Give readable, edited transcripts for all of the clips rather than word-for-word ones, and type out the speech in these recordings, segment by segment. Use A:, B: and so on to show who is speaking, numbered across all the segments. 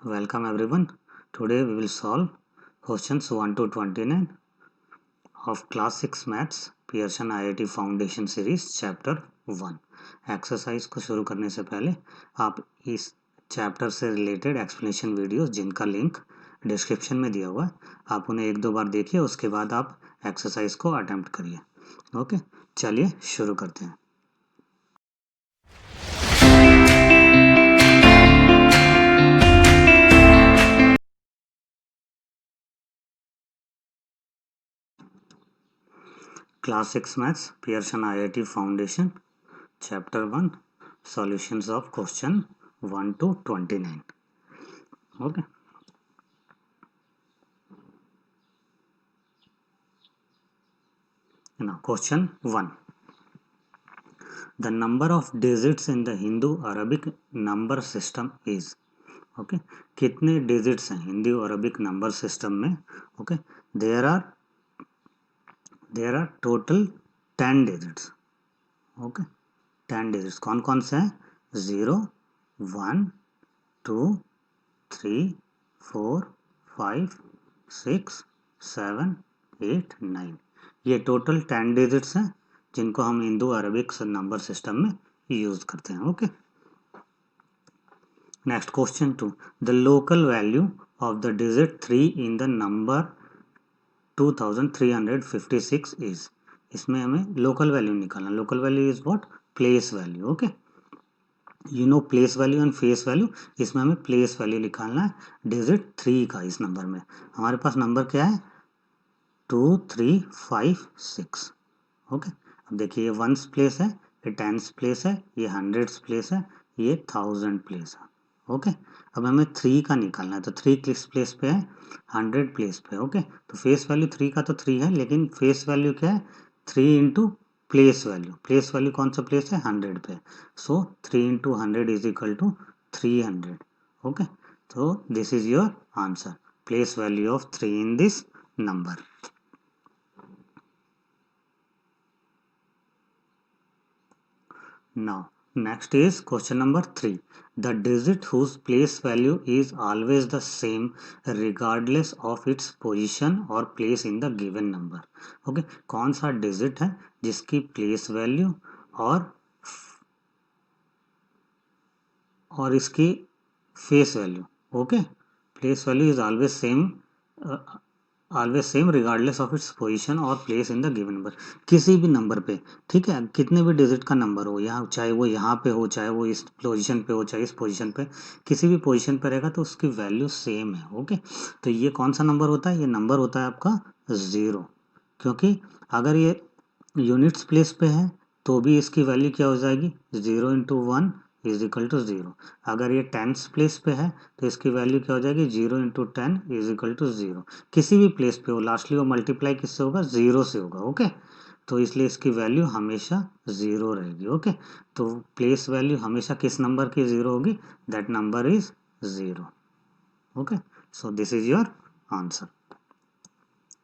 A: Welcome everyone. Today we will solve questions 1 to 29 of Class 6 Maths Pearson IIT Foundation Series Chapter 1. Exercise को शुरू करने से पहले आप इस चैप्टर से रिलेटेड एक्सप्लेनेशन वीडियोस जिनका लिंक डिस्क्रिप्शन में दिया हुआ है आप उन्हें एक दो बार देखिए, उसके बाद आप एक्सरसाइज को अटेम्प्ट करिए। ओके, चलिए शुरू करते हैं। Class 6 Maths Pearson IIT Foundation Chapter 1 Solutions of Question 1 to 29. Okay. Now question 1. The number of digits in the Hindu Arabic number system is. Okay. कितने digits हैं हिंदी और अरबिक नंबर सिस्टम में? Okay. There are total 10 digits. Okay. 10 digits कौन कौन से हैं? 0, 1, 2, 3, 4, 5, 6, 7, 8, 9 ये total 10 digits हैं जिनको हम हिंदू अरबिक नंबर सिस्टम में यूज करते हैं। Okay, next question 2. The local value of the digit 3 in the number 2356 is. इसमें हमें लोकल वैल्यू निकालना। Local value is what? Place value. Okay, you know place value and face value. इसमें हमें place value निकालना है digit 3 का। इस number में हमारे पास नंबर क्या है? 2356। ओके, अब देखिए ये वंस प्लेस है, ये टेंस प्लेस है, ये हंड्रेड्स प्लेस है, ये थाउजेंड प्लेस है। ओके, अब हमें 3 का निकालना है तो 3 किस प्लेस पे है? 100 प्लेस पे। ओके, तो फेस वैल्यू 3 का तो 3 है, लेकिन फेस वैल्यू क्या है? 3 into place value. Place value कौन सा प्लेस है? 100 पे। So 3 into 100 is equal to 300। Okay, so this is your answer. Place value of 3 in this number. Now next is question number 3. The digit whose place value is always the same regardless of its position or place in the given number. Okay, कौन सा digit है जिसकी place value और इसकी face value, okay, place value is always same regardless of its position और place in the given number. किसी भी number पे, ठीक है, कितने भी डिजिट का नंबर हो, यहाँ चाहे वो यहाँ पे हो, चाहे वो इस पोजीशन पे हो, चाहे इस पोजीशन पे, किसी भी पोजीशन पे रहेगा तो उसकी वैल्यू सेम है। ओके, तो ये कौन सा नंबर होता है? ये नंबर होता है आपका 0, क्योंकि अगर ये यूनिट्स प्लेस पे है तो भी इसकी वैल्यू क्या हो जाएगी? 0 इंटू 1 इज इक्वल टू 0। अगर ये टेंस प्लेस पे है तो इसकी वैल्यू क्या हो जाएगी? 0 इंटू 10 इज इक्वल टू 0। किसी भी प्लेस पे हो, लास्टली वो मल्टीप्लाई किससे होगा? 0 से होगा। ओके, तो इसलिए इसकी वैल्यू हमेशा 0 रहेगी। ओके, तो प्लेस वैल्यू हमेशा किस नंबर की 0 होगी? That number is 0। Okay, so this is your answer.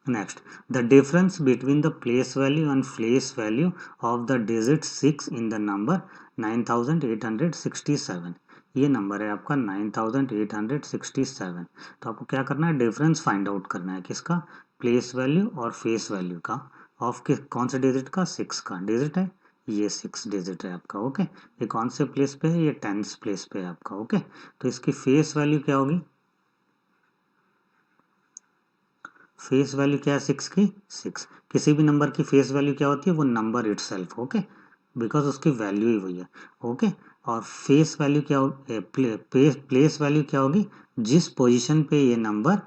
A: Next, the difference between the place value and place value of the digit 6 in the number 9867. ये नंबर है आपका 9867। तो आपको क्या करना है? डिफरेंस फाइंड आउट करना है। किसका? प्लेस वैल्यू और फेस वैल्यू का। ऑफ कौन से डिजिट का? 6 का डिजिट है, ये 6 डिजिट है आपका। ओके, ये कौन से प्लेस पे है? ये टेंस प्लेस पे है आपका। ओके, तो इसकी फेस वैल्यू क्या होगी? फेस वैल्यू क्या है 6 की? 6। किसी भी नंबर की फेस वैल्यू क्या होती है? वो नंबर इटसेल्फ। ओके, बिकॉज उसकी वैल्यू ही वही है। ओके, और फेस वैल्यू क्या होगी? प्लेस वैल्यू क्या होगी? जिस पोजीशन पे ये नंबर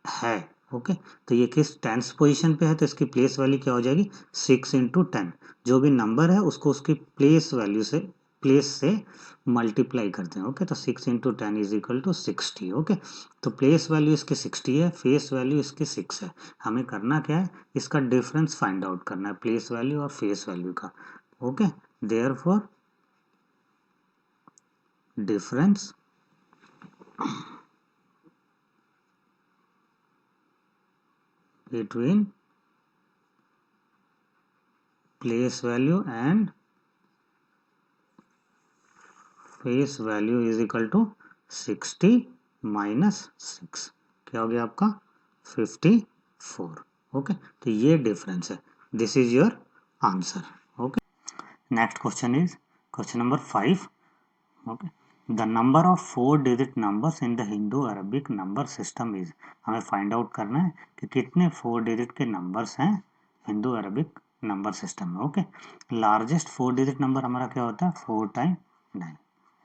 A: है। ओके, तो ये किस टेंस पोजीशन पे है तो इसकी प्लेस वैल्यू क्या हो जाएगी? 6 इंटू 10। जो भी नंबर है उसको उसकी प्लेस वैल्यू से, प्लेस से मल्टीप्लाई करते हैं। ओके, तो 6 into 10 is equal to 60। Okay, तो प्लेस वैल्यू इसकी 60 है, फेस वैल्यू इसकी 6 है। हमें करना क्या है? इसका डिफरेंस फाइंड आउट करना है, प्लेस वैल्यू और फेस वैल्यू का। Okay, therefore difference between place value and face value is equal to 60 -6 क्या हो गया आपका 54। ओके, तो ये डिफरेंस है। This is your answer. Okay, next question is question number 5। Okay, the number of 4 digit numbers in the Hindu Arabic number system is, हमें find out करना है कि कितने 4 डिजिट के नंबर्स हैं हिंदू अरबिक नंबर सिस्टम में। Okay, largest 4 digit number हमारा क्या होता है 4 टाइम 9।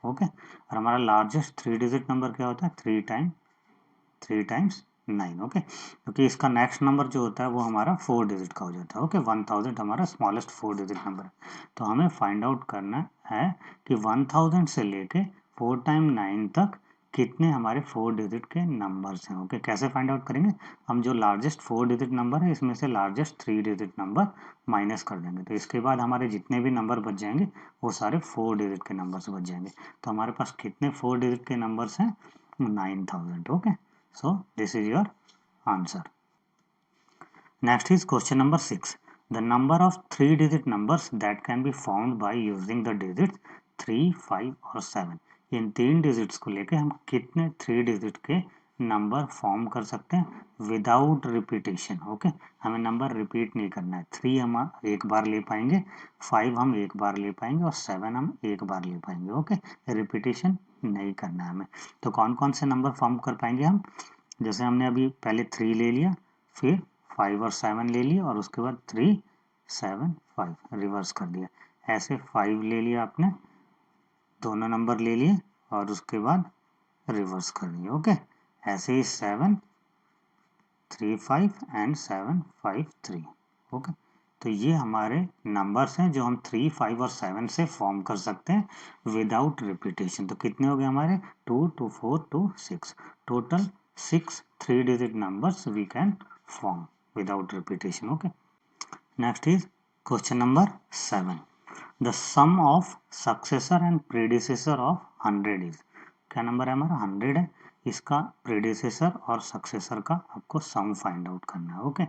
A: ओके, और हमारा लार्जेस्ट 3 डिजिट नंबर क्या होता है 3 टाइम्स 9। ओके, क्योंकि इसका नेक्स्ट नंबर जो होता है वो हमारा 4 डिजिट का हो जाता है। ओके, 1000 हमारा स्मॉलेस्ट 4 डिजिट नंबर है। तो हमें फाइंड आउट करना है कि 1000 से लेके 4 टाइम 9 तक कितने हमारे 4 डिजिट के नंबर्स हैं। ओके, कैसे फाइंड आउट करेंगे, हम जो लार्जेस्ट 4 डिजिट नंबर है इसमें से लार्जेस्ट 3 डिजिट नंबर माइनस कर देंगे। तो इसके बाद हमारे जितने भी नंबर बच जाएंगे वो सारे 4 डिजिट के नंबर्स बच जाएंगे। तो हमारे पास कितने 4 डिजिट के नंबर्स हैं 9000। Okay, so this is your answer. Next is question number 6. The number of 3 digit numbers that can be found by using the digits 3, 5 और 7, इन 3 डिजिट्स को लेके हम कितने 3 डिजिट के नंबर फॉर्म कर सकते हैं विदाउट रिपीटेशन। ओके, हमें नंबर रिपीट नहीं करना है। 3 हम एक बार ले पाएंगे, 5 हम एक बार ले पाएंगे और 7 हम एक बार ले पाएंगे। ओके, रिपीटेशन नहीं करना है हमें। तो कौन कौन से नंबर फॉर्म कर पाएंगे हम, जैसे हमने अभी पहले 3 ले लिया, फिर 5 और 7 ले लिया और उसके बाद 3, 7, 5 रिवर्स कर दिया। ऐसे 5 ले लिया आपने, दोनों नंबर ले लिए और उसके बाद रिवर्स कर दिया। ओके, ऐसे ही 7, 3, 5 एंड 7, 5, 3। ओके, तो ये हमारे नंबर्स हैं जो हम 3, 5 और 7 से फॉर्म कर सकते हैं विदाउट रिपीटेशन। तो कितने हो गए हमारे 2, 2, 4, 2, 6, total 6 3 digit numbers we can form without repetition. Okay, next is question number 7. The sum of successor and predecessor of 100 is, क्या नंबर है हमारा 100 है, इसका प्रेडिसेसर और सक्सेसर का आपको सम फाइंड आउट करना है। ओके,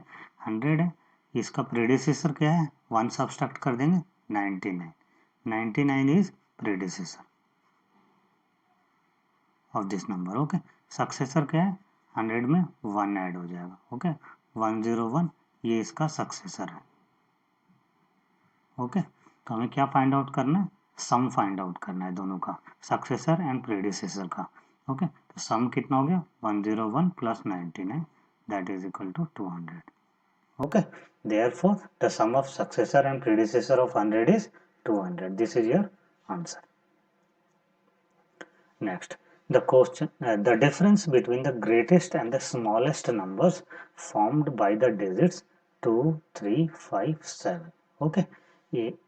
A: 100 है, इसका प्रेडिसेसर क्या है 1 सब्सट्रैक्ट कर देंगे 99, 99 is predecessor of this number. Okay, successor क्या है 100 में 1 ऐड हो जाएगा। ओके, 101 ये इसका सक्सेसर है। ओके, तो हमें क्या फाइंड आउट करना है, सम फाइंड आउट करना है दोनों का, सक्सेसर एंड प्रेडिसेसर का। ओके, तो सम कितना हो गया 101 plus 99 that is equal to 200। Okay, therefore the sum of successor and predecessor of 100 is 200। This is your answer. Next, the difference between the greatest and the smallest numbers formed by the digits 2, 3, 5, 7. Okay, ये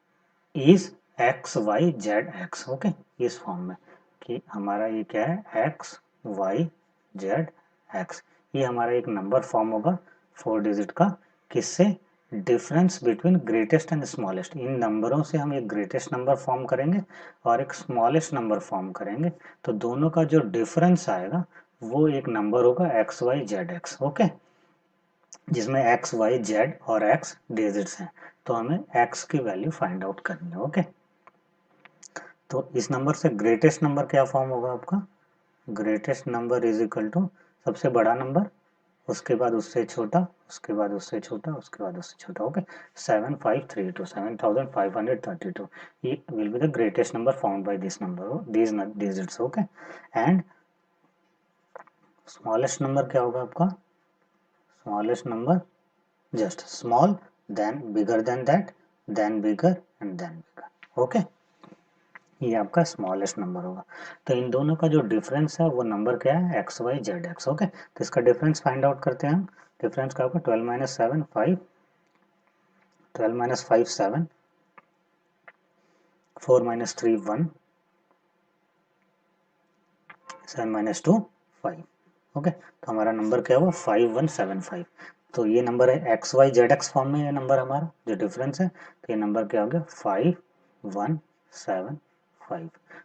A: is x, y, z, x. Okay, इस form में कि हमारा ये क्या है x, y, z, x, ये हमारा एक नंबर फॉर्म होगा 4 डिजिट का। किससे, difference between greatest and smallest. इन नंबरों से हम एक ग्रेटेस्ट नंबर फॉर्म करेंगे और एक स्मॉलेस्ट नंबर फॉर्म करेंगे, तो दोनों का जो डिफरेंस आएगा वो एक नंबर होगा X Y Z X. Okay, जिसमें एक्स वाई जेड और एक्स डिजिट्स हैं, तो हमें एक्स की वैल्यू फाइंड आउट करनी है। ओके, तो इस नंबर से ग्रेटेस्ट नंबर क्या फॉर्म होगा आपका, greatest number is equal to सबसे बड़ा नंबर, उसके बाद उससे छोटा, उसके बाद उससे छोटा, उसके बाद उससे छोटा। ओके, 7532, 7532, ये will be the greatest number found by this number, these digits. Okay, and smallest number क्या होगा आपका, smallest number just small, then bigger than that, then bigger and then bigger. Okay, ये आपका स्मॉलेस्ट नंबर होगा। तो इन दोनों का जो डिफरेंस है वो नंबर क्या है X Y Z X. Okay, तो इसका डिफरेंस फाइंड आउट करते हैं हम। डिफरेंस क्या होगा 12 minus 7 5, 12 minus 5 7, 4 minus 3 1, 7 minus 2 5। Okay, तो हमारा नंबर क्या हुआ 5175। तो ये नंबर है X Y Z X form में, ये नंबर हमारा जो डिफरेंस है, तो ये नंबर क्या हो गया 5175।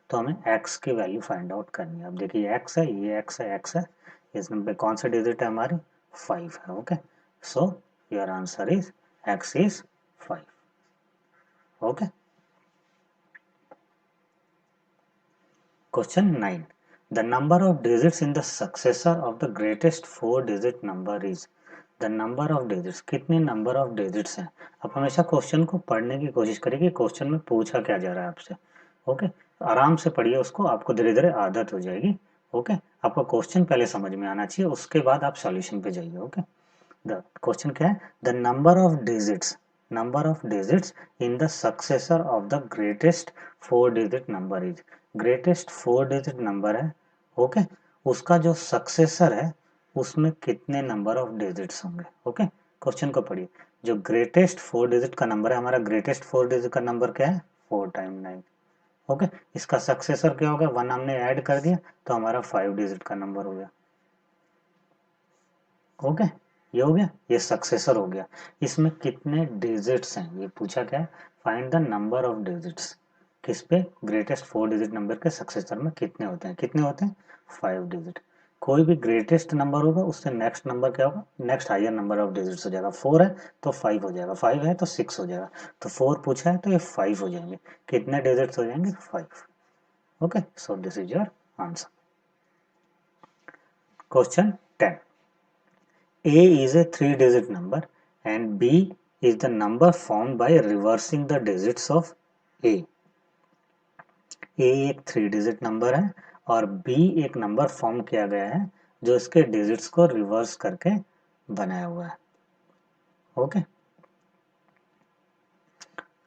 A: तो हमें x की वैल्यू फाइंड आउट करनी है। अब देखिए x है, ये x है, x है, इस नंबर कौन सा डिजिट है हमारे 5 है। Okay, so your answer is x is 5। Okay, question 9, the number of digits in the successor of the greatest 4 digit number is. The number of digits, कितने नंबर ऑफ डिजिट्स हैं। आप हमेशा question को पढ़ने की कोशिश करिए कि क्वेश्चन में पूछा क्या जा रहा है आपसे। ओके, आराम से पढ़िए उसको, आपको धीरे धीरे आदत हो जाएगी। ओके, आपको क्वेश्चन पहले समझ में आना चाहिए, उसके बाद आप सॉल्यूशन पे जाइए। ओके, द क्वेश्चन क्या है, the number of digits in the successor of the greatest 4 digit number is. Greatest 4 digit number है। ओके, उसका जो सक्सेसर है उसमें कितने नंबर ऑफ डिजिट्स होंगे। ओके, क्वेश्चन को पढ़िए। जो ग्रेटेस्ट 4 डिजिट का नंबर है, हमारा ग्रेटेस्ट 4 डिजिट का नंबर क्या है, 4 टाइम 9। ओके, इसका सक्सेसर क्या होगा, 1 हमने ऐड कर दिया तो हमारा 5 डिजिट का नंबर हो गया। ओके, ये हो गया, ये सक्सेसर हो गया। इसमें कितने डिजिट्स हैं ये पूछा क्या है, find the number of digits. किस पे, ग्रेटेस्ट 4 डिजिट नंबर के सक्सेसर में कितने होते हैं, कितने होते हैं, 5 डिजिट। कोई भी ग्रेटेस्ट नंबर होगा उससे नेक्स्ट नंबर क्या होगा, next higher number of digits हो जाएगा। 4 है तो 5 हो जाएगा, 5 है तो 6 हो जाएगा, तो 4 पूछा है तो ये 5 हो जाएंगे। कितने डिजिट्स हो जाएंगे, 5। Okay, so this is your answer. Question 10, A is a 3-digit number and B is the number formed by reversing the digits of A. A एक 3-digit नंबर है और B एक नंबर फॉर्म किया गया है जो इसके डिजिट्स को रिवर्स करके बनाया हुआ है। Okay,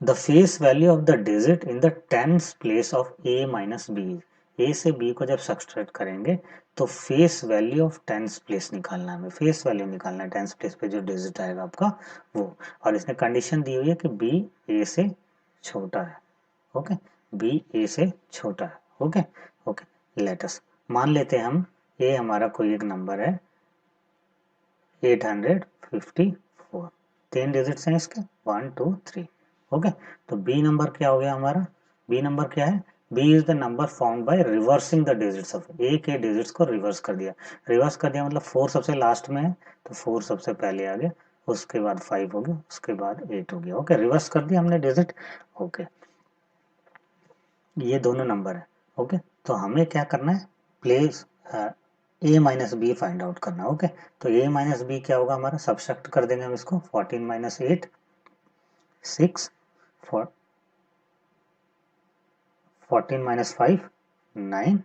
A: the face value of the digit in the tens place of A minus B. A से बी को जब सब्सट्रैक्ट करेंगे तो face value of tens place निकालना है, हमें फेस वैल्यू निकालना है, टेंस प्लेस पे जो डिजिट आएगा आपका वो। और इसने कंडीशन दी हुई है कि बी ए से छोटा है। ओके, बी ए से छोटा है। ओके, ओके, लेट अस मान लेते हैं हम ए हमारा कोई एक नंबर है 854, 3 डिजिट्स हैं इसके, 1 2 3। ओके, तो बी नंबर क्या हो गया हमारा, बी नंबर क्या है, B is the number form by reversing the digits of A के डिजिट्स को रिवर्स कर दिया। रिवर्स कर दिया मतलब 4 सबसे लास्ट में है तो 4 सबसे पहले आ गया, उसके बाद 5 हो गया, उसके बाद 8 हो गया। ओके, रिवर्स कर दिया हमने डिजिट। ओके, ये दोनों नंबर है। ओके, तो हमें क्या करना है, place a minus B find out करना। ओके, तो ए माइनस बी क्या होगा हमारा, सब्सट्रैक्ट कर देंगे हम इसको, 14 माइनस 8 6, 14 माइनस 5 9,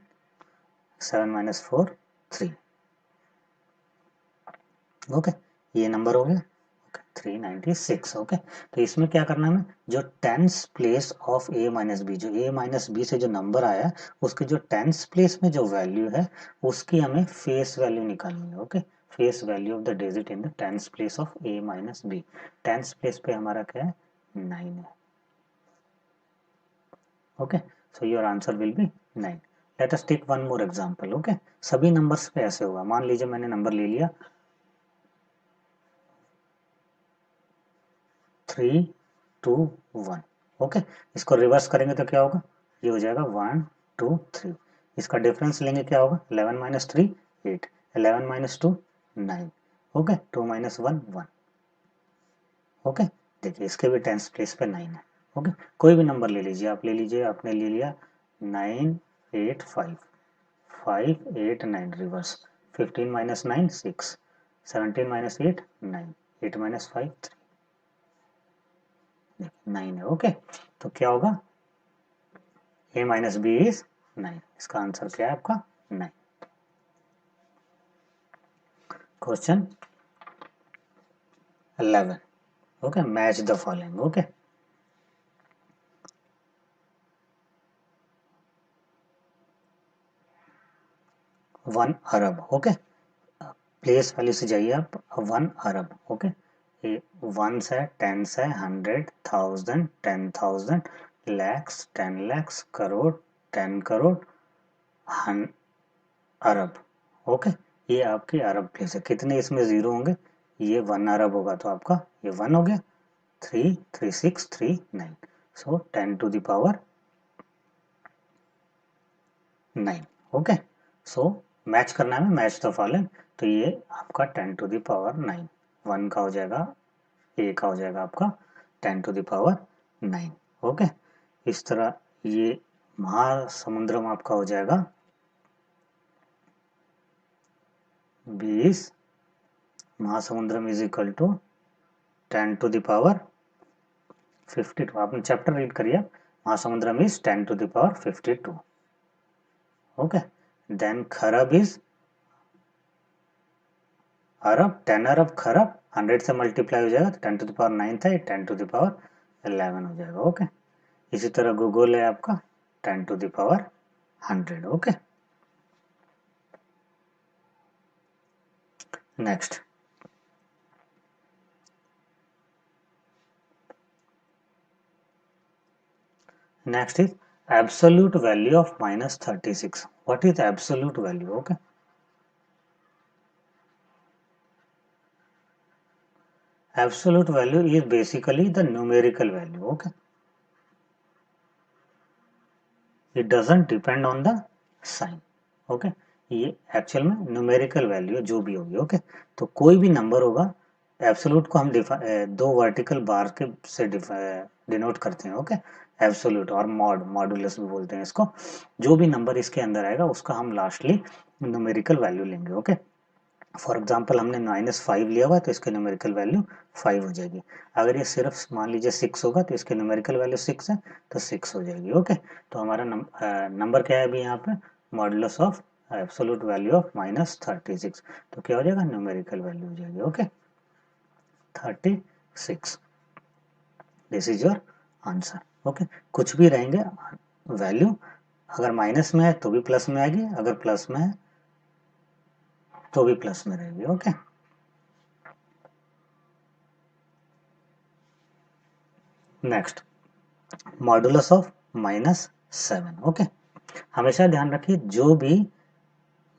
A: 7 माइनस 4 3। ओके, ये नंबर हो गया 396। ओके, तो इसमें क्या करना है हमें, जो tens place of A minus B, जो ए माइनस बी से जो नंबर आया उसके जो टेंस प्लेस में जो वैल्यू है उसकी हमें फेस वैल्यू निकालनी है। Okay, face value of the digit in the tens place of A minus B. Tens place पे हमारा क्या है, 9 है। Okay, so your answer will be 9। Let us take one more example. Okay, सभी numbers पे ऐसे होगा। मान लीजिए मैंने नंबर ले लिया 3 2 1। ओके, इसको रिवर्स करेंगे तो क्या होगा, ये हो जाएगा 1 2 3। इसका डिफरेंस लेंगे क्या होगा, 11 minus 3 8, 11 minus 2 9। Okay, 2 minus 1 1। Okay, देखिए इसके भी टेंस प्लेस पे 9 है। ओके, कोई भी नंबर ले लीजिए, आप ले लीजिए, आपने ले लिया 9 8 5, 5 8 9 रिवर्स, 15 माइनस 9 6, 17 माइनस 8 9, 8 माइनस 5 3, 9 है। ओके, तो क्या होगा, ए माइनस बी इज 9। इसका आंसर क्या है आपका, 9। Question 11। Okay, match the following. Okay, 1 Arab. Okay, place value से जाइए आप, 1 अरब। ओके, ये वंस है, टेंस है, 100 1000 10,000 लैक्स 10 लैक्स, करोड़ 10 करोड़, अरब। ओके, ये आपकी अरब प्लेस है। कितने इसमें जीरो होंगे, ये 1 अरब होगा तो आपका ये 1 हो गया, 3 3 6 3 9, so 10 to the power 9। Okay, so match करना है, मैच द फॉलोइंग। तो ये आपका 10 टू द पावर 9, 1 का हो जाएगा, ए का हो जाएगा आपका 10 टू द पावर 9। ओके, इस तरह ये महासमुद्रम आपका हो जाएगा 20 महासमुद्रम is equal to 10 to the power 52. आपने चैप्टर रीड करिए, महासमुद्रम is 10 to the power 52. Okay, then खरब इज अरब, 10 अरब खरब 100 से मल्टीप्लाई हो जाएगा तो 10 to the power 9 था, 10 to the power 11 हो जाएगा. ओके, इसी तरह गूगल है आपका 10 to the power 100. Okay, next next is absolute value of minus 36. What is absolute value? Okay, absolute value is basically the numerical value. Okay, it doesn't depend on the sign. Okay, ये actual में numerical value जो भी होगी. Okay, तो कोई भी number होगा, absolute को हम दो वर्टिकल बार के से डिनोट करते हैं. ओके, एब्सोल्यूट और मॉडुलस भी बोलते हैं इसको. जो भी नंबर इसके अंदर आएगा उसका हम लास्टली न्यूमेरिकल वैल्यू लेंगे. ओके, फॉर एग्जाम्पल हमने -5 लिया हुआ है तो इसकी न्यूमेरिकल वैल्यू 5 हो जाएगी. अगर ये सिर्फ मान लीजिए 6 होगा तो इसकी न्यूमेरिकल वैल्यू 6 है तो 6 हो जाएगी. ओके, तो हमारा नंबर क्या है अभी यहाँ पे, modulus of absolute value of -36. तो क्या हो जाएगा, न्यूमेरिकल वैल्यू हो जाएगी. Okay, 36. This is your answer. Okay, कुछ भी रहेंगे वैल्यू, अगर माइनस में है तो भी प्लस में आएगी, अगर प्लस में है तो भी प्लस में रहेगी. Okay, next modulus of -7. Okay, हमेशा ध्यान रखिए जो भी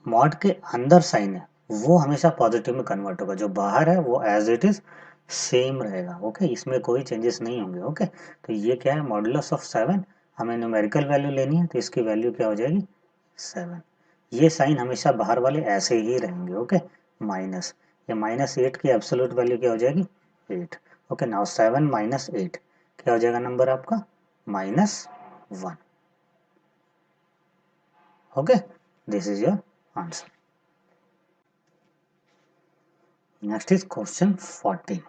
A: मॉड के अंदर साइन है वो हमेशा पॉजिटिव में कन्वर्ट होगा, जो बाहर है वो एज इट इज सेम रहेगा. ओके, इसमें कोई चेंजेस नहीं होंगे. ओके, तो ये क्या है, मॉडुलस ऑफ 7. हमें न्यूमेरिकल वैल्यू लेनी है तो इसकी वैल्यू क्या हो जाएगी, 7. ये साइन हमेशा बाहर वाले ऐसे ही रहेंगे. ओके, माइनस, ये -8 की एब्सोल्यूट वैल्यू क्या हो जाएगी, 8. ओके, नाउ 7 - 8 क्या हो जाएगा नंबर आपका, -1. Okay, this is your answer. Next is question 14.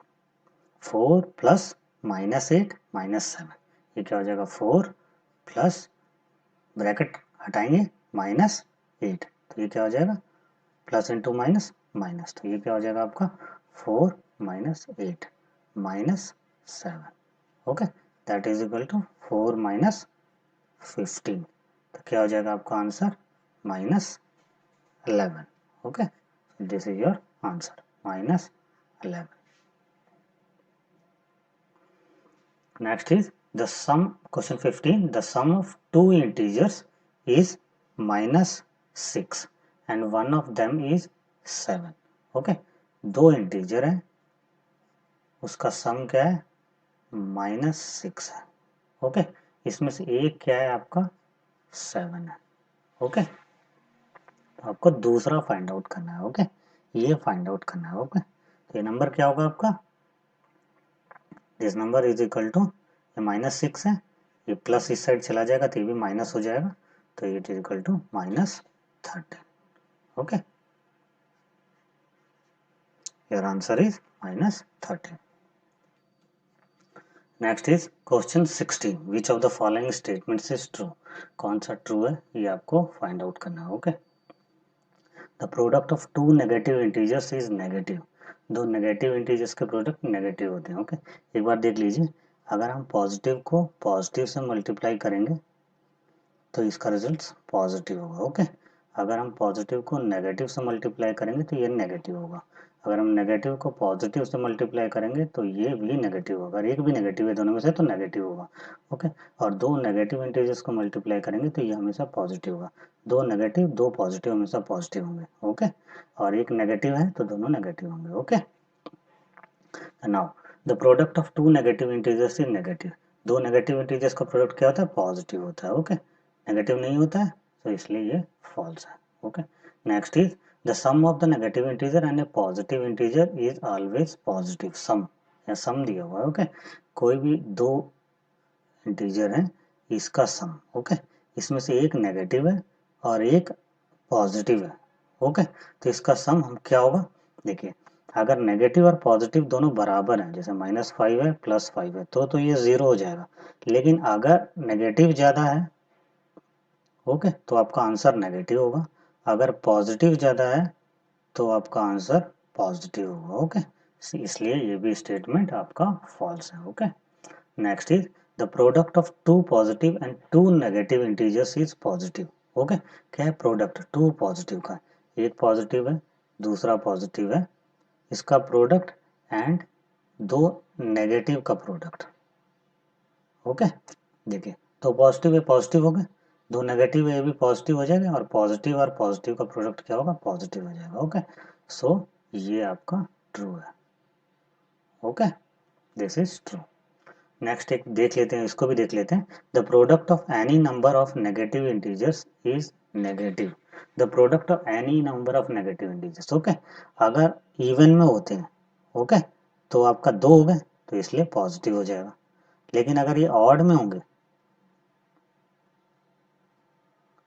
A: 4 plus -8 -7, ये क्या हो जाएगा, 4 प्लस ब्रैकेट हटाएंगे -8 तो ये क्या हो जाएगा, प्लस इंटू माइनस माइनस, तो ये क्या हो जाएगा आपका 4 - 8 -7. Okay, that is equal to 4 - 15. तो क्या हो जाएगा आपका आंसर, -11. Okay, this is your answer, -11. Next is the sum, question 15. The sum of two integers is -6 and one of them is 7. Okay, दो इंटीजर है, उसका सम क्या है, -6 है. ओके, इसमें से एक क्या है आपका, 7 है. ओके, तो आपको दूसरा फाइंड आउट करना है. ओके, ये फाइंड आउट करना है. ओके, तो ये नंबर क्या होगा आपका, this number is equal to, ये -6 है, ये प्लस इस साइड चला जाएगा तो ये भी माइनस हो जाएगा, तो it is equal to -13. Okay, your answer is -13. Next is question 16. Which of the following statements is true, कौन सा ट्रू है ये आपको फाइंड आउट करना है. Okay, the product of two negative integers is negative. दो नेगेटिव इंटीजर्स के product negative होते हैं. ओके, एक बार देख लीजिए, अगर हम पॉजिटिव को पॉजिटिव से मल्टीप्लाई करेंगे तो इसका रिजल्ट पॉजिटिव होगा. ओके, अगर हम पॉजिटिव को नेगेटिव से मल्टीप्लाई करेंगे तो ये नेगेटिव होगा, अगर हम नेगेटिव को पॉजिटिव से मल्टीप्लाई करेंगे तो ये भी नेगेटिव होगा, अगर एक भी नेगेटिव है दोनों में से तो नेगेटिव होगा. ओके, और दो नेगेटिव इंटीजर्स को मल्टीप्लाई करेंगे तो ये हमेशा पॉजिटिव होगा, दो नेगेटिव दो पॉजिटिव हमेशा पॉजिटिव होंगे. ओके, और एक नेगेटिव है तो दोनों नेगेटिव होंगे. Okay, now the product of two negative integers is negative. दो नेगेटिव इंटीजर्स का प्रोडक्ट क्या होता है, पॉजिटिव होता है. ओके, नेगेटिव नहीं होता है तो इसलिए ये फॉल्स है. Okay, next is the sum of the negative integer and a positive integer is always positive. Sum या सम दिया हुआ है. ओके, कोई भी दो इंटीजर है इसका सम. ओके, इसमें से एक नेगेटिव है और एक पॉजिटिव है, ओके, तो इसका सम हम क्या होगा, देखिए अगर नेगेटिव और पॉजिटिव दोनों बराबर हैं, जैसे -5 है +5 है, तो ये 0 हो जाएगा। लेकिन अगर नेगेटिव ज़्यादा है, ओके, तो आपका आंसर नेगेटिव होगा। अगर पॉजिटिव ज़्यादा है तो आपका आंसर पॉजिटिव होगा। ओके, इसलिए ये भी स्टेटमेंट आपका फॉल्स है। Okay, next is the product of two positive and two negative integers is positive. Okay, क्या है प्रोडक्ट टू पॉजिटिव का, एक पॉजिटिव है दूसरा पॉजिटिव है, इसका प्रोडक्ट एंड दो नेगेटिव का प्रोडक्ट। ओके, देखिए तो पॉजिटिव है पॉजिटिव हो गए, दो नेगेटिव है ये भी पॉजिटिव हो जाएगा, और पॉजिटिव का प्रोडक्ट क्या होगा, पॉजिटिव हो जाएगा। ओके, सो ये आपका ट्रू है। Okay, this is true. Next एक देख लेते हैं, इसको भी देख लेते हैं। The product of any number of negative integers is negative. The product of any number of negative integers. Okay, अगर इवन में होते हैं, ओके, तो आपका 2 हो गए तो इसलिए पॉजिटिव हो जाएगा। लेकिन अगर ये ऑड में होंगे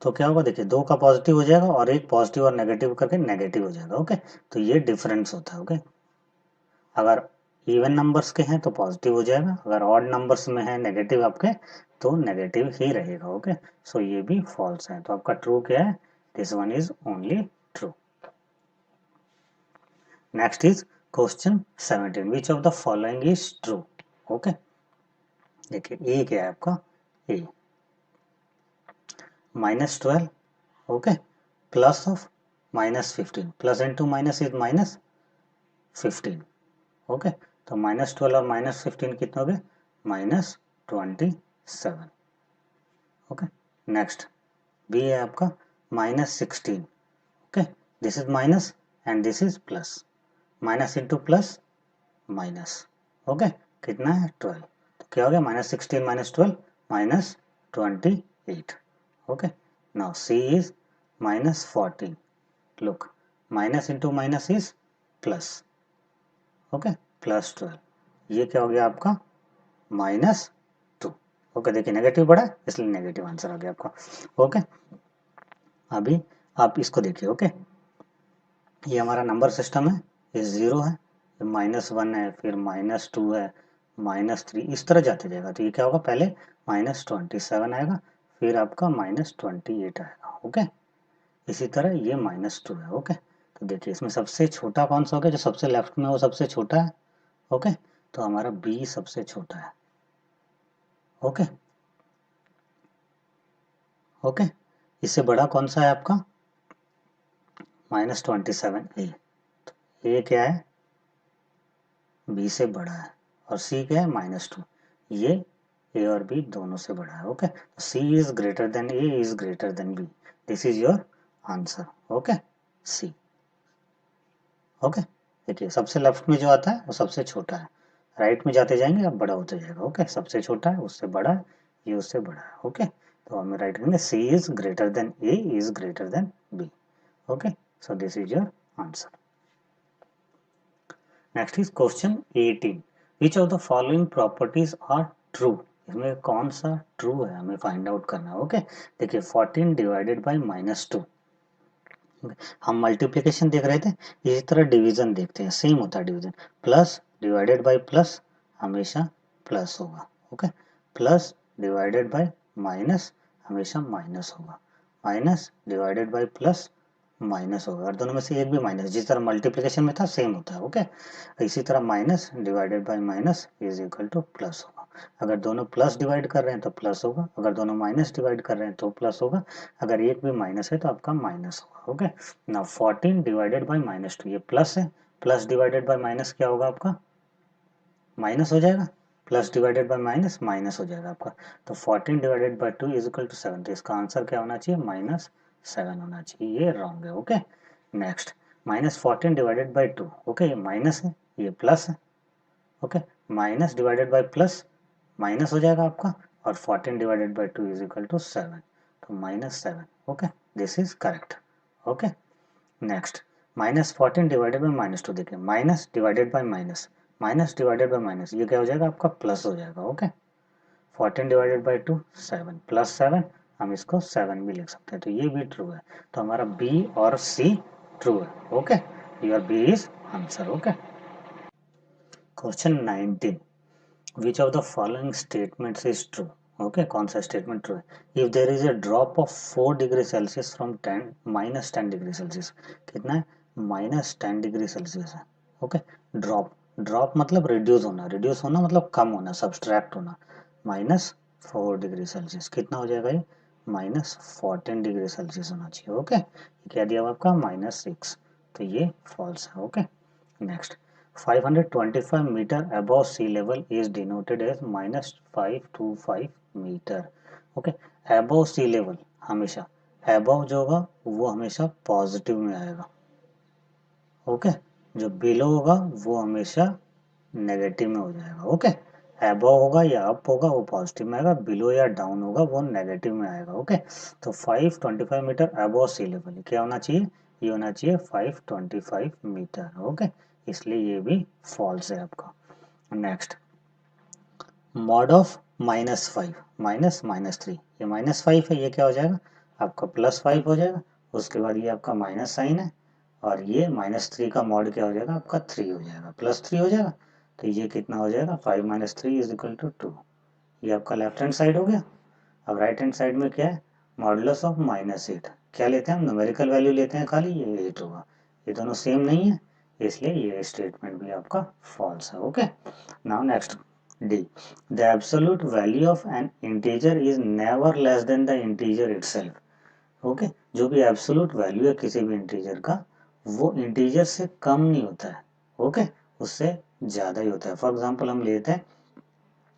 A: तो क्या होगा, देखिए 2 का पॉजिटिव हो जाएगा और एक पॉजिटिव और नेगेटिव करके नेगेटिव हो जाएगा। ओके, तो ये डिफरेंस होता है। ओके, अगर इवन नंबर्स के हैं तो पॉजिटिव हो जाएगा, अगर ऑड नंबर्स में है नेगेटिव आपके तो नेगेटिव ही रहेगा। ओके, सो ये भी फॉल्स है, तो आपका ट्रू क्या है, this one is only true. Next is question 17, which of the following is true. Okay, देखिए ए क्या है आपका, ए -12, okay, plus of -15, plus into minus is -15। Okay, तो -12 और -15 कितने हो गए, -27। ओके, नेक्स्ट बी है आपका -16। Okay, this is minus and this is plus, minus into plus minus. Okay, कितना है 12, तो क्या हो गया -16 -12 -28। Okay, now see is -14, look, minus into minus is plus. Okay, +12, ये क्या हो गया आपका -2। ओके, देखिए नेगेटिव बढ़ा इसलिए नेगेटिव आंसर आ गया आपका। ओके, अभी आप इसको देखिए। ओके, ये हमारा नंबर सिस्टम है, ये 0 है, ये -1 है, फिर -2 है, -3, इस तरह जाते जाएगा। तो ये क्या होगा, पहले -27 आएगा, फिर आपका -28 आएगा। ओके, इसी तरह ये -2 है। ओके, तो देखिए इसमें सबसे छोटा कौन सा हो गया, जो सबसे लेफ्ट में वो सबसे छोटा है। ओके, तो हमारा बी सबसे छोटा है। ओके, ओके, इससे बड़ा कौन सा है आपका, -27 ए। ए क्या है, बी से बड़ा है, और सी क्या है -2, ये ए और बी दोनों से बड़ा है। Okay, C is greater than A is greater than B, this is your answer. Okay, C. Okay, देखिए सबसे लेफ्ट में जो आता है वो सबसे छोटा है, राइट में जाते जाएंगे अब बड़ा होते जाएगा। ओके, सबसे छोटा है उससे बड़ा है, ये उससे बड़ा है। ओके, तो हमें राइट करेंगे, C is greater than A is greater than B. Okay, so this is your answer. Next is question 18, which of the following properties are true. इसमें कौन सा ट्रू है हमें फाइंड आउट करना है। ओके, देखिए 14 डिवाइडेड बाई -2, हम multiplication देख रहे थे, इसी तरह डिवीजन देखते हैं, सेम होता है division. Plus divided by plus हमेशा प्लस होगा। Okay, plus divided by minus हमेशा माइनस होगा, minus divided by plus minus होगा, और दोनों में से एक भी माइनस, जिस तरह मल्टीप्लिकेशन में था सेम होता है। ओके, इसी तरह minus divided by minus is equal two plus होगा। अगर दोनों प्लस डिवाइड कर रहे हैं तो प्लस होगा, अगर दोनों माइनस डिवाइड कर रहे हैं तो प्लस होगा, अगर एक भी माइनस है तो आपका माइनस होगा। ओके, ना 14 डिवाइडेड बाई -2, ये प्लस है, प्लस डिवाइडेड बाई माइनस क्या होगा आपका, माइनस हो जाएगा, plus divided by minus minus हो जाएगा आपका। तो 14 divided by 2 is equal to 7, तो इसका आंसर क्या होना चाहिए, -7 होना चाहिए, ये रॉन्ग है। Okay, next -14 divided by 2, okay ये माइनस है ये प्लस है। Okay, minus divided by plus minus हो जाएगा आपका, और 14 divided by 2 is equal to 7, तो -7। Okay, this is correct. Okay, next -14 divided by -2, देखिए minus divided by minus, minus divided by minus, ये क्या हो जाएगा आपका प्लस हो जाएगा। ओके, 14 डिवाइडेड बाई 2 7 प्लस 7, हम इसको 7 भी लिख सकते हैं, तो ये भी ट्रू है। तो हमारा बी और सी ट्रू है. Okay, your B is answer. Okay. Question 19, which of the following statements is true. Okay, कौन सा स्टेटमेंट ट्रू है. If there is a drop of 4 degree Celsius from 10 -10 degree Celsius. कितना है, -10 degree Celsius है. Okay, drop, drop मतलब reduce होना, reduce होना मतलब कम होना, सब्सट्रैक्ट होना. -4 डिग्री सेल्सियस कितना हो जाएगा ये, -14 डिग्री सेल्सियस होना चाहिए. ओके, क्या दिया हुआ आपका -6, तो ये फॉल्स है. Okay. Next, 525 meter above sea level is denoted as -525 meter. Okay, above sea level हमेशा, above जो होगा वो हमेशा पॉजिटिव में आएगा. ओके, जो बिलो होगा वो हमेशा नेगेटिव में हो जाएगा. ओके, above होगा या अप होगा वो पॉजिटिव में आएगा, बिलो या डाउन होगा वो नेगेटिव में आएगा. ओके, तो 525 मीटर above sea level क्या होना चाहिए, ये होना चाहिए 525 मीटर. ओके, इसलिए ये भी फॉल्स है आपका. नेक्स्ट, मॉड ऑफ -5 -3, ये -5 है, ये क्या हो जाएगा आपका +5 हो जाएगा. उसके बाद ये आपका माइनस साइन है, और ये -3 का मॉड क्या हो जाएगा आपका 3 हो जाएगा, +3 हो जाएगा. तो ये कितना हो जाएगा, 5 - 3 इज इक्वल टू 2. ये आपका लेफ्ट हैंड साइड हो गया. अब राइट हैंड साइड में क्या है, मॉडुलस ऑफ -8. क्या लेते हैं हम, न्यूमेरिकल वैल्यू लेते हैं खाली, ये 8 होगा. ये दोनों सेम नहीं है, इसलिए ये स्टेटमेंट भी आपका फॉल्स है. Okay. Now next, D, the absolute value of N integer is never less than the integer itself. Okay, जो भी एब्सोल्यूट वैल्यू है किसी भी इंटीजर का, वो इंटीजर से कम नहीं होता है. ओके, उससे ज़्यादा ही होता है. फॉर एग्जांपल हम लेते हैं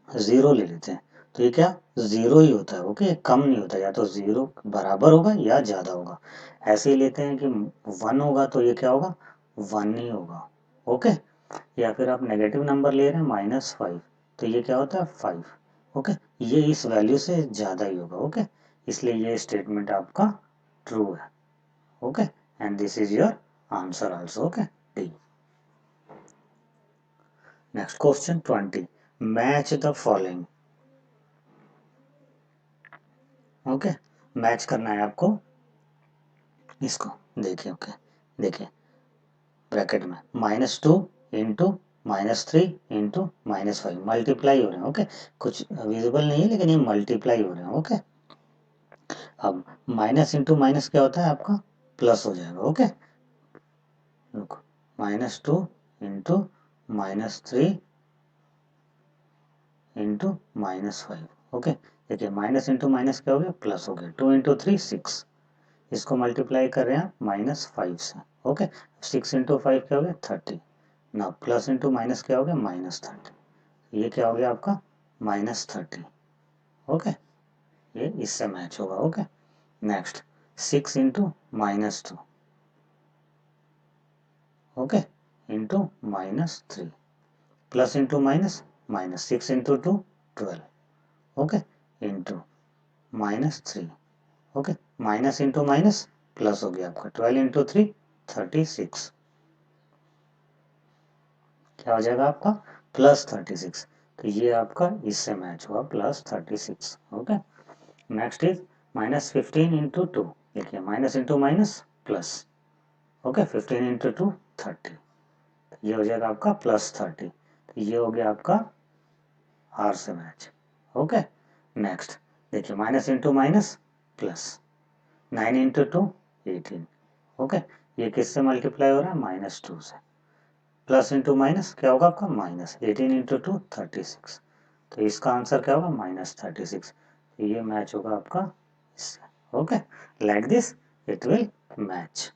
A: 0 ले लेते हैं, तो ये क्या 0 ही होता है. ओके, कम नहीं होता, या तो 0 बराबर होगा या ज़्यादा होगा. ऐसे ही लेते हैं कि 1 होगा तो ये क्या होगा, 1 ही होगा. ओके, या फिर आप नेगेटिव नंबर ले रहे हैं -5, तो ये क्या होता है 5. ओके, ये इस वैल्यू से ज़्यादा ही होगा. ओके, इसलिए ये स्टेटमेंट आपका ट्रू है. Okay, and this is your answer also. Okay, D. Next question 20, match the following. Okay, match करना है आपको इसको. देखिए, ओके, देखिए ब्रैकेट में -2 इंटू -3 इंटू -5 मल्टीप्लाई हो रहे हैं. ओके, कुछ विजिबल नहीं है लेकिन ये मल्टीप्लाई हो रहे हैं. ओके, अब माइनस इंटू माइनस क्या होता है आपका, प्लस हो जाएगा. ओके, रुको, -2 इंटू -3 इंटू -5. ओके, देखिए माइनस इंटू माइनस क्या हो गया, प्लस हो गया. 2 इंटू 3 6, इसको मल्टीप्लाई कर रहे हैं -5 से. ओके, 6 इंटू 5 क्या हो गया 30. ना प्लस इंटू माइनस क्या हो गया -30. ये क्या हो गया आपका -30. ओके, ये इससे मैच होगा. Okay, next 6 into -2. Okay, into -3, plus into minus minus 6 into 2 12. Okay, into -3. Okay, minus into minus plus हो गया आपका 12 इंटू 3 36. क्या हो जाएगा आपका +36. तो ये आपका इससे मैच हुआ +36. Okay, next is -15 into 2. देखिए minus into minus plus. Okay, 15 into 2 30. ये हो जाएगा आपका +30. तो ये हो गया आपका आर से मैच. ओके, नेक्स्ट देखिए minus into minus plus, 9 into 2 18. Okay, ये किससे मल्टीप्लाई हो रहा है -2 से. प्लस इंटू माइनस क्या होगा आपका माइनस, 18 इंटू 2 36. तो इसका आंसर क्या होगा -36. तो ये मैच होगा आपका इससे. Okay, like this it will match.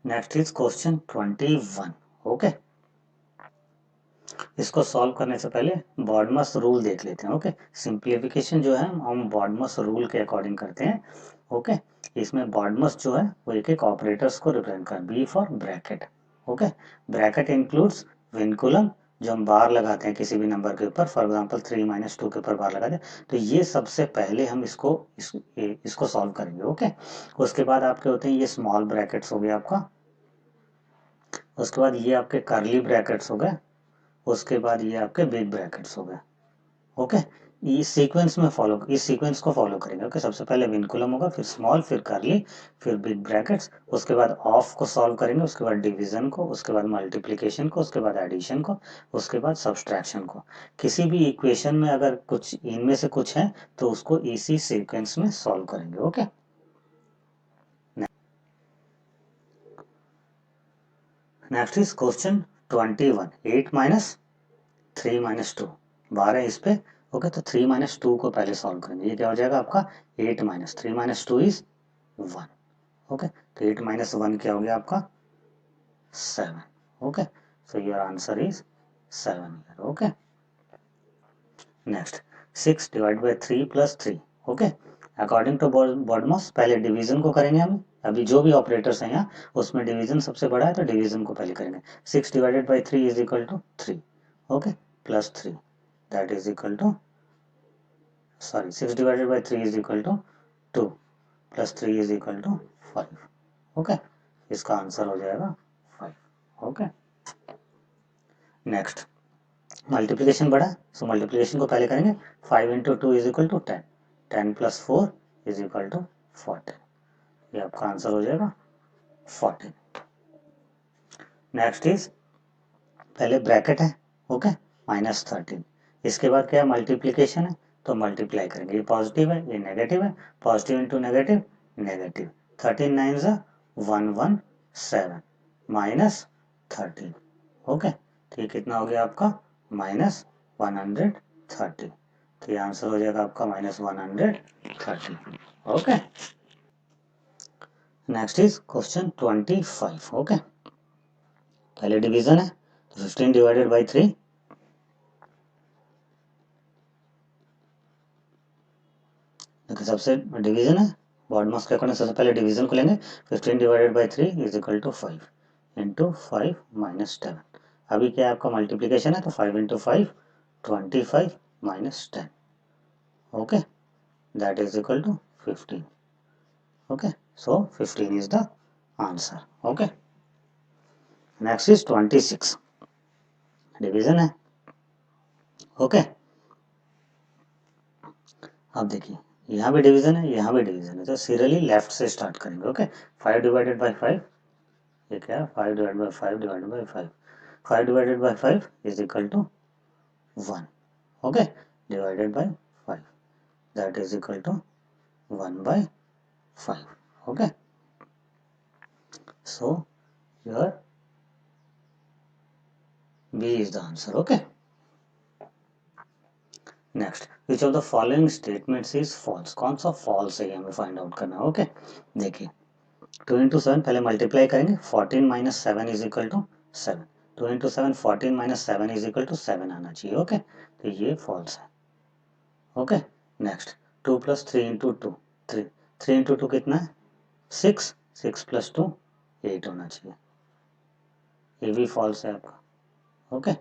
A: Next is question 21. Okay, इसको सॉल्व करने से पहले बॉडमस रूल देख लेते हैं. ओके, सिंप्लीफिकेशन जो है हम बॉडमस रूल के अकॉर्डिंग करते हैं. ओके, इसमें बॉडमस जो है वो एक एक ऑपरेटर्स को रिप्रेजेंट कर, B for bracket. Okay, bracket includes vinculum, जो हम बार लगाते हैं किसी भी नंबर के ऊपर, फॉर एग्जांपल 3 - 2 के ऊपर बार लगाते हैं. तो ये सबसे पहले हम इसको सॉल्व करेंगे. ओके, उसके बाद आपके होते हैं ये स्मॉल ब्रैकेट्स हो गए आपका, उसके बाद ये आपके कर्ली ब्रैकेट्स हो गए, उसके बाद ये आपके बिग ब्रैकेट्स हो गए. ओके, इस सीक्वेंस को फॉलो करेंगे। ओके, सबसे पहले विनकुलम होगा, फिर स्मॉल, फिर करली, फिर बिग ब्रैकेट्स, उसके बाद ऑफ को सॉल्व करेंगे, उसके बाद डिवीजन को, उसके बाद मल्टीप्लिकेशन को, उसके बाद एडिशन को, उसके बाद सब्सट्रैक्शन को। किसी भी इक्वेशन में अगर कुछ इनमें से कुछ है तो उसको इसी सीक्वेंस में सॉल्व करेंगे। Okay, next is question 21, 8 minus 3 minus 2 बार है इस पे। ओके, तो 3 माइनस 2 को पहले सॉल्व करेंगे। ये क्या हो जाएगा आपका 8 माइनस 3 माइनस 2 इज 1। ओके, तो 8 माइनस 1 क्या हो गया आपका 7। Okay, so your answer is 7 here. Okay, next 6 divided by 3 plus 3. Okay, according to BODMAS पहले डिवीजन को करेंगे हम। अभी जो भी ऑपरेटर्स हैं यहाँ उसमें डिवीजन सबसे बड़ा है तो डिवीजन को पहले करेंगे। 6 divided by 3 is equal to 3। Okay, plus 3 that is equal to, sorry 6 divided by 3 is equal to 2 plus 3 is equal to 5। Okay, इसका आंसर हो जाएगा 5। ओके, नेक्स्ट मल्टीप्लिकेशन बढ़ा, सो मल्टीप्लिकेशन को पहले करेंगे। 5 into 2 is equal to 10, 10 plus 4 is equal to 14। ये आपका answer हो जाएगा 14। नेक्स्ट इज पहले ब्रैकेट है। ओके, माइनस 13, इसके बाद क्या है मल्टीप्लिकेशन है तो मल्टीप्लाई करेंगे। ये पॉजिटिव है, ये नेगेटिव है, positive into negative negative. 13 nine ज़ा 117 माइनस 13। ओके, तो ये कितना हो गया आपका माइनस 130। तो ये आंसर हो जाएगा आपका minus 130। Okay, next is question 25। Okay, पहले डिवीजन है तो 15 डिवाइडेड बाई 3। देखिए सबसे डिवीजन है, बॉड मास के अकॉर्डिंग सबसे पहले डिवीजन को लेंगे। 15 divided by 3 is equal to 5 into 5 minus 10। अभी क्या है आपका मल्टीप्लिकेशन है तो 5 into 5 25 minus 10। Okay, that is equal to 15। Okay, so 15 is the answer. Okay, next is 26, division है। ओके, अब देखिए यहाँ भी डिवीजन है, यहाँ भी डिवीजन है, तो सीरियली लेफ्ट से स्टार्ट करेंगे। ओके, 5 डिवाइडेड बाई 5, ये क्या है 5 divided by 5 divided by 5, 5 divided by 5 is equal to 1। Okay, divided by 5 that is equal to 1 by 5। Okay, so your B is the answer. Okay, next which of the following statements is false. कौन सा false है हमें find out करना है। Okay, देखिए 2 into 7 पहले multiply करेंगे। 14 minus 7 is equal to 7। 2 into 7 14 minus 7 is equal to 7 आना चाहिए। ओके, तो ये फॉल्स है। Okay, next 2 plus 3 into 2 3, 3 into 2 कितना है 6, 6 प्लस 2 8 होना चाहिए। ये भी फॉल्स है आपका। ओके,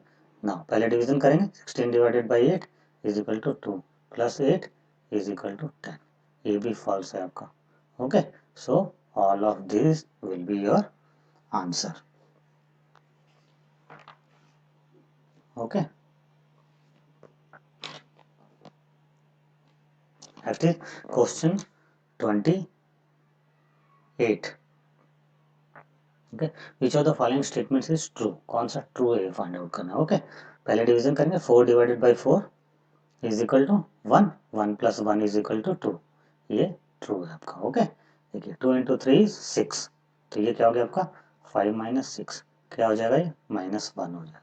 A: नाउ पहले डिवीजन करेंगे। 16 divided by 8 is equal to 2 plus 8 is equal to 10। ये भी फॉल्स है आपका। Okay, so all of this will be your answer. Okay, next is question 28। Okay, which of the following statements is true. कौन सा true है find out करना है। Okay, पहले डिवीजन करेंगे। 4 divided by 4 is equal to 1, 1 plus 1 is equal to 2। ये true है आपका। ओके, देखिए 2 इंटू 3 इज 6, तो ये क्या हो गया आपका 5 माइनस 6 क्या हो जाएगा ये माइनस 1 हो जाएगा।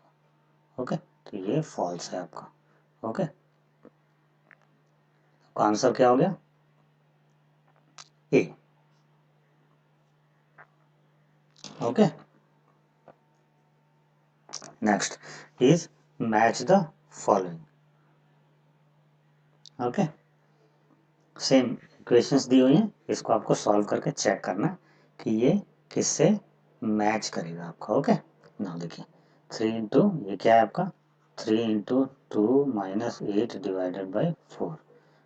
A: ओके, तो ये फॉल्स है आपका। ओके, तो आंसर क्या हो गया A. Okay, next is match the following. Okay, same equations दी हुई हैं, इसको आपको सॉल्व करके चेक करना है कि ये किससे मैच करेगा आपका। ओके, नाउ देखिए 3 इंटू ये क्या है आपका 3 इंटू 2 माइनस 8 डिवाइडेड बाई 4।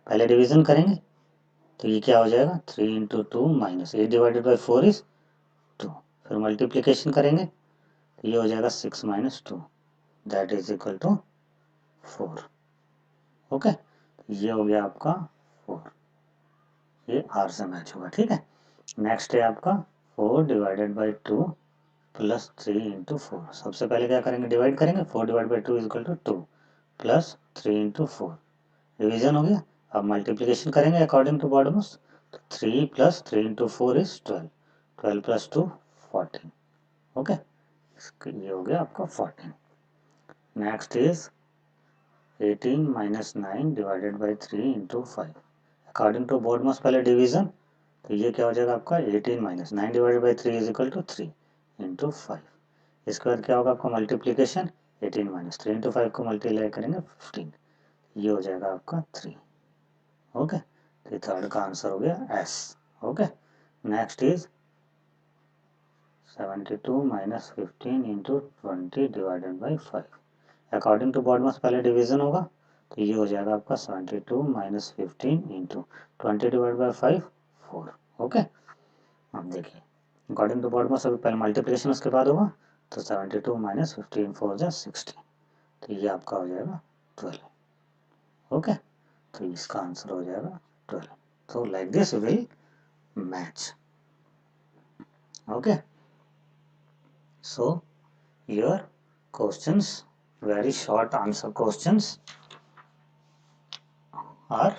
A: पहले डिवीजन करेंगे तो ये क्या हो जाएगा 3 into 2 minus 8 divided by 4 is 2। फिर मल्टीप्लिकेशन करेंगे तो ये हो जाएगा 6 minus 2 that is equal to 4। Okay, ये हो गया आपका 4, ये R से मैच होगा, ठीक है। नेक्स्ट है आपका 4 डिवाइडेड बाई 2 प्लस 3 इंटू 4। सबसे पहले क्या करेंगे, डिवाइड करेंगे, 4 divide by 2 is equal to 2 plus 3 into 4, revision हो गया। अब मल्टीप्लीकेशन करेंगे अकॉर्डिंग टू बॉडमोस, तो 3 plus 3 into 4 is 12, 12 plus 2 14, okay, ये हो गया आपका 14। Next is 18 minus 9 divided by 3 into 5। According to BODMAS पहले डिवीजन, तो ये क्या हो जाएगा आपका 18 minus 9 divided by 3 is equal to 3 into 5। इसके बाद क्या होगा आपका मल्टीप्लीकेशन, 18 माइनस 3 इंटू 5 को मल्टीप्लाई करेंगे 15, ये हो जाएगा आपका 3, ओके। तो थर्ड का आंसर हो गया S, okay. Next is 72 minus 15 into 20 divided by 5। According to BODMAS पहले डिवीजन होगा, तो ये हो जाएगा आपका 72 minus 15 into 20 divide by 5 4, okay. अब देखिए अकॉर्डिंग टू बॉडमोस अभी पहले मल्टीप्लिकेशन उसके बाद होगा, तो 72 माइनस 15 4 जा 60, तो ये आपका हो जाएगा 12, ओके। तो इसका आंसर हो जाएगा 12। तो like this will match, okay. So your questions, very short answer questions are